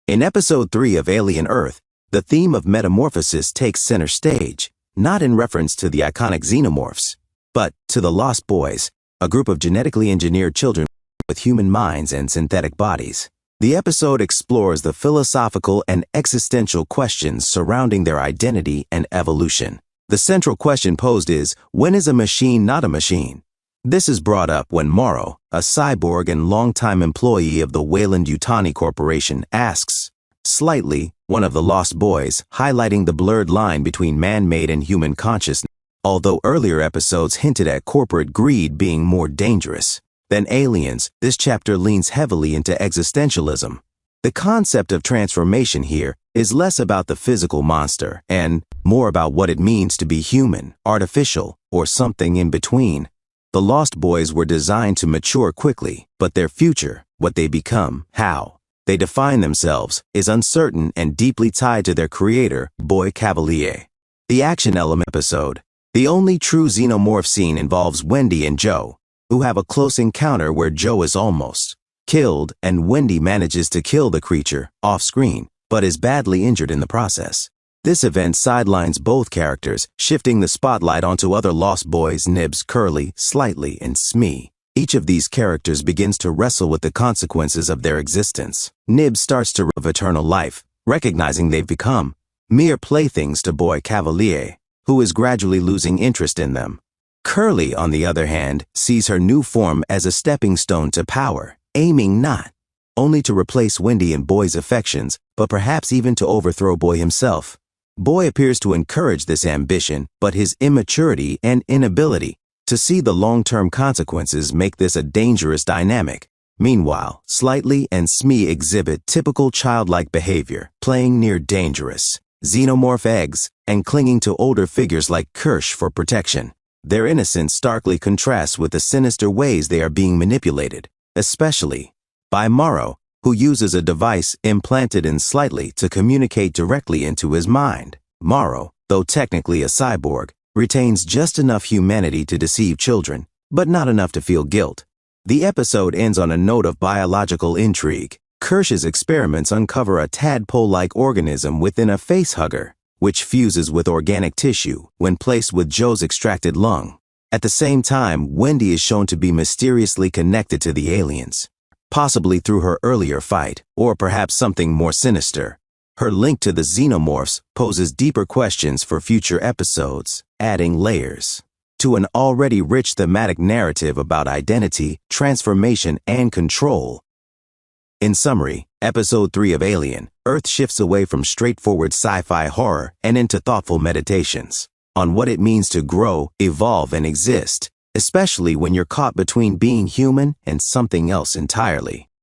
In Episode 3 of Alien Earth, the theme of metamorphosis takes center stage, not in reference to the iconic Xenomorphs, but to the Lost Boys, a group of genetically engineered children with human minds and synthetic bodies. The episode explores the philosophical and existential questions surrounding their identity and evolution. The central question posed is, when is a machine not a machine? This is brought up when Morrow, a cyborg and longtime employee of the Weyland-Yutani Corporation, asks, slightly, one of the Lost Boys, highlighting the blurred line between man-made and human consciousness. Although earlier episodes hinted at corporate greed being more dangerous than aliens, this chapter leans heavily into existentialism. The concept of transformation here is less about the physical monster and more about what it means to be human, artificial, or something in between. The Lost Boys were designed to mature quickly, but their future, what they become, how they define themselves, is uncertain and deeply tied to their creator, Boy Cavalier. The action element episode. The only true Xenomorph scene involves Wendy and Joe, who have a close encounter where Joe is almost killed and Wendy manages to kill the creature off-screen, but is badly injured in the process. This event sidelines both characters, shifting the spotlight onto other Lost Boys, Nibs, Curly, Slightly, and Smee. Each of these characters begins to wrestle with the consequences of their existence. Nibs starts to live eternal life, recognizing they've become mere playthings to Boy Cavalier, who is gradually losing interest in them. Curly, on the other hand, sees her new form as a stepping stone to power, aiming not only to replace Wendy and Boy's affections, but perhaps even to overthrow Boy himself. Boy appears to encourage this ambition, but his immaturity and inability to see the long-term consequences make this a dangerous dynamic. Meanwhile, Slightly and Smee exhibit typical childlike behavior, playing near dangerous Xenomorph eggs and clinging to older figures like Kirsch for protection. Their innocence starkly contrasts with the sinister ways they are being manipulated, especially by Morrow, who uses a device implanted in Slightly to communicate directly into his mind. Morrow, though technically a cyborg, retains just enough humanity to deceive children, but not enough to feel guilt. The episode ends on a note of biological intrigue. Kirsch's experiments uncover a tadpole-like organism within a facehugger, which fuses with organic tissue when placed with Joe's extracted lung. At the same time, Wendy is shown to be mysteriously connected to the aliens, possibly through her earlier fight, or perhaps something more sinister. Her link to the Xenomorphs poses deeper questions for future episodes, adding layers to an already rich thematic narrative about identity, transformation, and control. In summary, Episode 3 of Alien Earth shifts away from straightforward sci-fi horror and into thoughtful meditations on what it means to grow, evolve, and exist, especially when you're caught between being human and something else entirely.